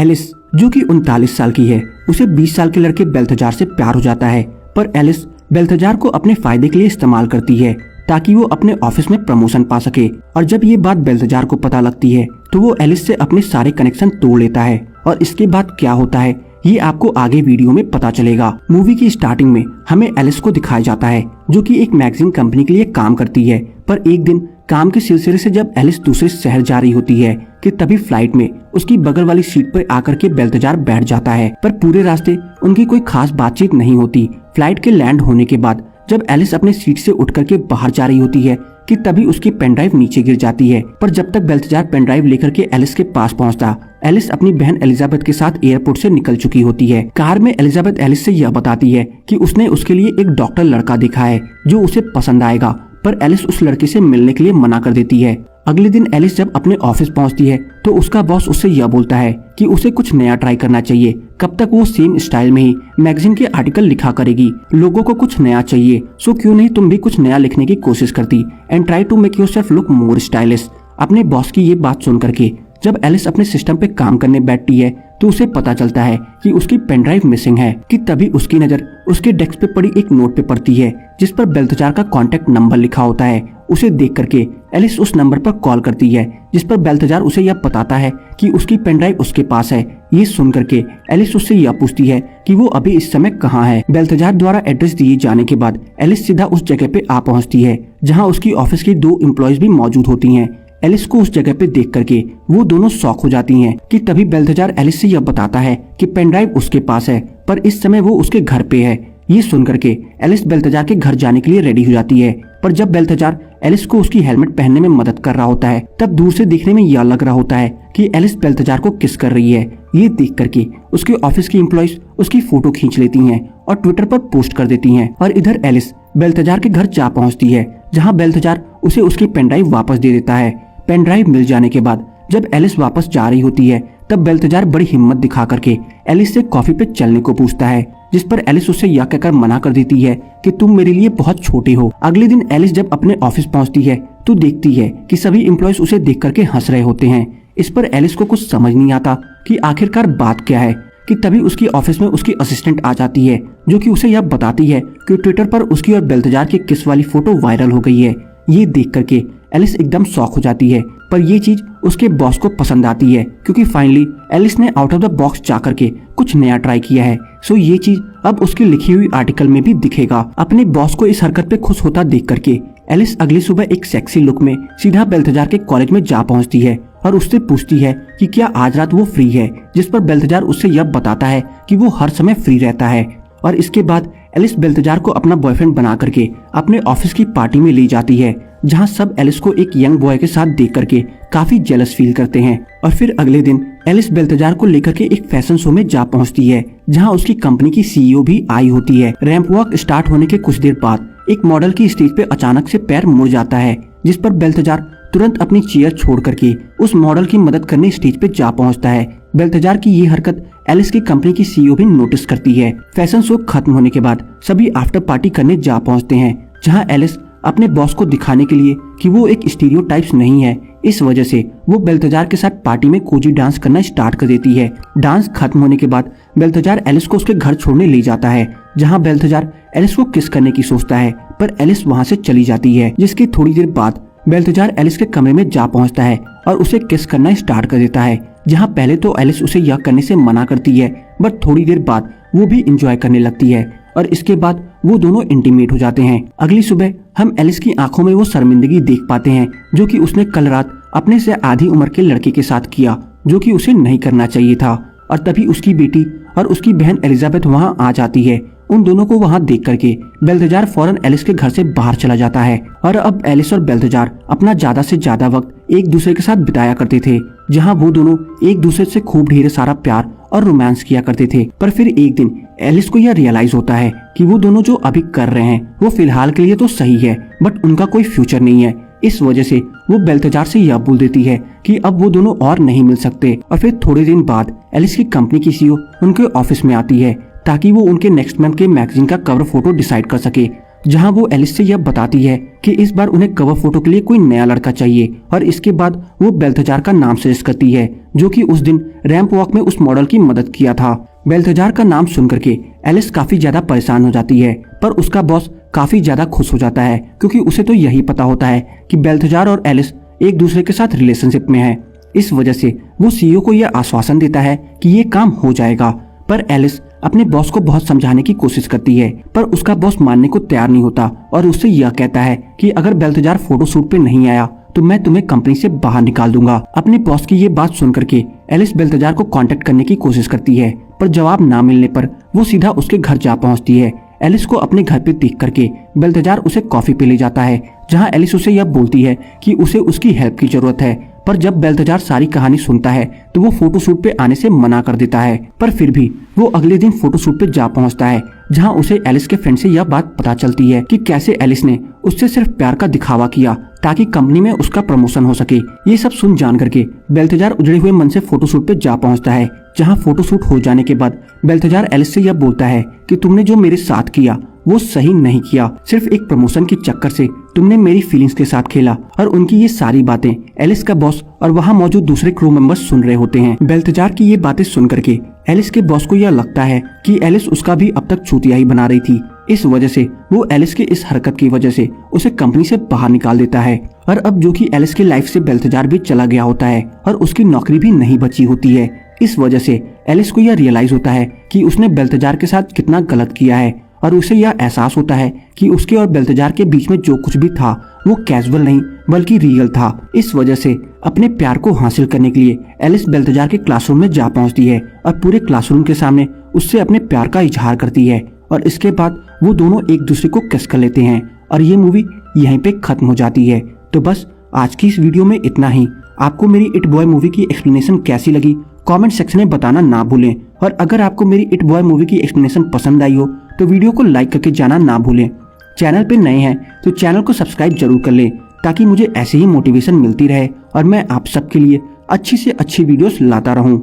Alice जो कि 39 साल की है, उसे 20 साल के लड़के बेल्थजार से प्यार हो जाता है। पर एलिस बेल्थजार को अपने फायदे के लिए इस्तेमाल करती है ताकि वो अपने ऑफिस में प्रमोशन पा सके। और जब ये बात बेल्थजार को पता लगती है तो वो एलिस से अपने सारे कनेक्शन तोड़ लेता है। और इसके बाद क्या होता है ये आपको आगे वीडियो में पता चलेगा। मूवी की स्टार्टिंग में हमें एलिस को दिखाया जाता है जो कि एक मैगजीन कंपनी के लिए काम करती है। पर एक दिन काम के सिलसिले से जब एलिस दूसरे शहर जा रही होती है कि तभी फ्लाइट में उसकी बगल वाली सीट पर आकर के बेल्थजार बैठ जाता है। पर पूरे रास्ते उनकी कोई खास बातचीत नहीं होती। फ्लाइट के लैंड होने के बाद जब एलिस अपने सीट से उठ करके बाहर जा रही होती है कि तभी उसकी पेनड्राइव नीचे गिर जाती है। पर जब तक बेल्थजार पेनड्राइव लेकर के एलिस के पास पहुंचता, एलिस अपनी बहन एलिजाबेथ के साथ एयरपोर्ट से निकल चुकी होती है। कार में एलिजाबेथ एलिस से यह बताती है कि उसने उसके लिए एक डॉक्टर लड़का देखा है जो उसे पसंद आएगा। पर एलिस उस लड़के से मिलने के लिए मना कर देती है। अगले दिन एलिस जब अपने ऑफिस पहुंचती है तो उसका बॉस उससे यह बोलता है कि उसे कुछ नया ट्राई करना चाहिए। कब तक वो सेम स्टाइल में ही मैगजीन के आर्टिकल लिखा करेगी। लोगों को कुछ नया चाहिए, सो क्यों नहीं तुम भी कुछ नया लिखने की कोशिश करती and try to make yourself look more stylish. अपने बॉस की ये बात सुन करके जब एलिस अपने सिस्टम पे काम करने बैठती है तो उसे पता चलता है कि उसकी पेनड्राइव मिसिंग है। कि तभी उसकी नजर उसके डेस्क पे पड़ी एक नोट पे पड़ती है जिस पर बेल्थजार का कॉन्टेक्ट नंबर लिखा होता है। उसे देख करके एलिस उस नंबर पर कॉल करती है जिस पर बेल्थजार उसे यह बताता है कि उसकी पेनड्राइव उसके पास है। ये सुन करके एलिस उससे यह पूछती है कि वो अभी इस समय कहाँ है। बेल्थजार द्वारा एड्रेस दिए जाने के बाद एलिस सीधा उस जगह पे आ पहुँचती है जहाँ उसकी ऑफिस की 2 एम्प्लॉयज भी मौजूद होती हैं। एलिस को उस जगह पे देख करके वो दोनों शॉक हो जाती हैं। कि तभी बेल्थजार एलिस से यह बताता है कि पेनड्राइव उसके पास है पर इस समय वो उसके घर पे है। ये सुन करके एलिस बेल्थजार के घर जाने के लिए रेडी हो जाती है। पर जब बेल्थजार एलिस को उसकी हेलमेट पहनने में मदद कर रहा होता है तब दूर से देखने में यह लग रहा होता है कि एलिस बेल्थजार को किस कर रही है। ये देख करके उसके ऑफिस की एम्प्लॉयज उसकी फोटो खींच लेती हैं और ट्विटर पर पोस्ट कर देती हैं। और इधर एलिस बेल्थजार के घर जा पहुंचती है जहां बेल्थजार उसे उसकी पेनड्राइव वापस दे देता है। पेनड्राइव मिल जाने के बाद जब एलिस वापस जा रही होती है तब बेल्थजार बड़ी हिम्मत दिखा करके एलिस से कॉफी पे चलने को पूछता है जिस पर एलिस उससे यह कहकर मना कर देती है कि तुम मेरे लिए बहुत छोटे हो। अगले दिन एलिस जब अपने ऑफिस पहुंचती है तो देखती है कि सभी एम्प्लॉयज उसे देख करके हंस रहे होते हैं। इस पर एलिस को कुछ समझ नहीं आता कि आखिरकार बात क्या है। कि तभी उसकी ऑफिस में उसकी असिस्टेंट आ जाती है जो कि उसे यह बताती है कि ट्विटर पर उसकी और बेल्थजार की किस वाली फोटो वायरल हो गई है। ये देख करके एलिस एकदम शॉक हो जाती है। पर ये चीज उसके बॉस को पसंद आती है क्योंकि फाइनली एलिस ने आउट ऑफ द बॉक्स जा करके कुछ नया ट्राई किया है। सो ये चीज अब उसकी लिखी हुई आर्टिकल में भी दिखेगा। अपने बॉस को इस हरकत पे खुश होता देख करके एलिस अगली सुबह एक सेक्सी लुक में सीधा बेल्थजार के कॉलेज में जा पहुंचती है और उससे पूछती है कि क्या आज रात वो फ्री है। जिस पर बेल्थजार उससे यह बताता है कि वो हर समय फ्री रहता है। और इसके बाद एलिस बेल्थजार को अपना बॉयफ्रेंड बना करके अपने ऑफिस की पार्टी में ले जाती है जहां सब एलिस को एक यंग बॉय के साथ देख करके काफी जेलस फील करते हैं। और फिर अगले दिन एलिस बेल्थजार को लेकर के एक फैशन शो में जा पहुंचती है जहां उसकी कंपनी की सीईओ भी आई होती है। रैंप वॉक स्टार्ट होने के कुछ देर बाद एक मॉडल की स्टेज पे अचानक से पैर मुड़ जाता है जिस पर बेल्थजार तुरंत अपनी चेयर छोड़ करके उस मॉडल की मदद करने स्टेज पे जा पहुंचता है। बेल्थजार की ये हरकत एलिस की कंपनी की सीईओ भी नोटिस करती है। फैशन शो खत्म होने के बाद सभी आफ्टर पार्टी करने जा पहुंचते हैं जहां एलिस अपने बॉस को दिखाने के लिए कि वो एक स्टीरियोटाइप्स नहीं है, इस वजह से वो बेल्थजार के साथ पार्टी में कोजी डांस करना स्टार्ट कर देती है। डांस खत्म होने के बाद बेल्थजार एलिस को उसके घर छोड़ने ले जाता है जहां बेल्थजार एलिस को किस करने की सोचता है पर एलिस वहां से चली जाती है। जिसकी थोड़ी देर बाद बेल्थजार एलिस के कमरे में जा पहुंचता है और उसे किस करना स्टार्ट कर देता है जहां पहले तो एलिस उसे यह करने से मना करती है बट थोड़ी देर बाद वो भी इंजॉय करने लगती है और इसके बाद वो दोनों इंटीमेट हो जाते हैं। अगली सुबह हम एलिस की आंखों में वो शर्मिंदगी देख पाते हैं जो कि उसने कल रात अपने से आधी उम्र के लड़के के साथ किया जो कि उसे नहीं करना चाहिए था। और तभी उसकी बेटी और उसकी बहन एलिजाबेथ वहां आ जाती है। उन दोनों को वहां देख करके बेल्थजार फौरन एलिस के घर से बाहर चला जाता है और अब एलिस और बेल्थजार अपना ज्यादा से ज्यादा वक्त एक दूसरे के साथ बिताया करते थे जहां वो दोनों एक दूसरे से खूब ढेर सारा प्यार और रोमांस किया करते थे। पर फिर एक दिन एलिस को यह रियलाइज होता है कि वो दोनों जो अभी कर रहे हैं वो फिलहाल के लिए तो सही है बट उनका कोई फ्यूचर नहीं है। इस वजह से वो बेल्थजार से यह बोल देती है कि अब वो दोनों और नहीं मिल सकते। और फिर थोड़े दिन बाद एलिस की कंपनी की सीईओ उनके ऑफिस में आती है ताकि वो उनके नेक्स्ट मंथ के मैगजीन का कवर फोटो डिसाइड कर सके। जहां वो एलिस से यह बताती है कि इस बार उन्हें कवर फोटो के लिए कोई नया लड़का चाहिए और इसके बाद वो बेल्थजार का नाम सजेस्ट करती है जो कि उस दिन रैंप वॉक में उस मॉडल की मदद किया था। बेल्थजार का नाम सुनकर के एलिस काफी ज्यादा परेशान हो जाती है, पर उसका बॉस काफी ज्यादा खुश हो जाता है क्योंकि उसे तो यही पता होता है कि बेल्थजार और एलिस एक दूसरे के साथ रिलेशनशिप में है। इस वजह से वो सीईओ को यह आश्वासन देता है कि ये काम हो जाएगा। पर एलिस अपने बॉस को बहुत समझाने की कोशिश करती है, पर उसका बॉस मानने को तैयार नहीं होता और उससे यह कहता है कि अगर बेल्थजार फोटोशूट पे नहीं आया तो मैं तुम्हें कंपनी से बाहर निकाल दूंगा। अपने बॉस की ये बात सुन करके एलिस बेल्थजार को कांटेक्ट करने की कोशिश करती है, पर जवाब ना मिलने पर वो सीधा उसके घर जा पहुंचती है। एलिस को अपने घर पे देख करके बेल्थजार उसे कॉफी पे ले जाता है, जहां एलिस उसे यह बोलती है कि उसे उसकी हेल्प की जरूरत है। पर जब बेल्थजार सारी कहानी सुनता है तो वो फोटोशूट पे आने से मना कर देता है, पर फिर भी वो अगले दिन फोटोशूट पे जा पहुंचता है, जहां उसे एलिस के फ्रेंड से यह बात पता चलती है कि कैसे एलिस ने उससे सिर्फ प्यार का दिखावा किया ताकि कंपनी में उसका प्रमोशन हो सके। ये सब सुन जान करके बेल्थजार उजड़े हुए मन से फोटोशूट पे जा पहुंचता है, जहां फोटोशूट हो जाने के बाद बेल्थजार एलिस से यह बोलता है कि तुमने जो मेरे साथ किया वो सही नहीं किया। सिर्फ एक प्रमोशन के चक्कर से तुमने मेरी फीलिंग्स के साथ खेला। और उनकी ये सारी बातें एलिस का बॉस और वहाँ मौजूद दूसरे क्रू मेंबर्स सुन रहे होते हैं। बेल्थजार की ये बातें सुन करके एलिस के बॉस को यह लगता है कि एलिस उसका भी अब तक चूतिया ही बना रही थी। इस वजह से वो एलिस के इस हरकत की वजह से उसे कंपनी से बाहर निकाल देता है। और अब जो कि एलिस की लाइफ से बेल्थजार भी चला गया होता है और उसकी नौकरी भी नहीं बची होती है। इस वजह से एलिस को यह रियलाइज होता है कि उसने बेल्थजार के साथ कितना गलत किया है और उसे यह एहसास होता है कि उसके और बेल्थजार के बीच में जो कुछ भी था वो कैजुअल नहीं बल्कि रियल था। इस वजह से अपने प्यार को हासिल करने के लिए एलिस बेल्थजार के क्लासरूम में जा पहुंचती है और पूरे क्लासरूम के सामने उससे अपने प्यार का इजहार करती है और इसके बाद वो दोनों एक दूसरे को किस कर लेते हैं और ये मूवी यहीं पे खत्म हो जाती है। तो बस आज की इस वीडियो में इतना ही। आपको मेरी इट बॉय मूवी की एक्सप्लेनेशन कैसी लगी कमेंट सेक्शन में बताना ना भूलें, और अगर आपको मेरी इट बॉय मूवी की एक्सप्लेनेशन पसंद आई हो तो वीडियो को लाइक करके जाना ना भूलें। चैनल पे नए हैं तो चैनल को सब्सक्राइब जरूर कर लें ताकि मुझे ऐसे ही मोटिवेशन मिलती रहे और मैं आप सबके लिए अच्छी से अच्छी वीडियोस लाता रहूं।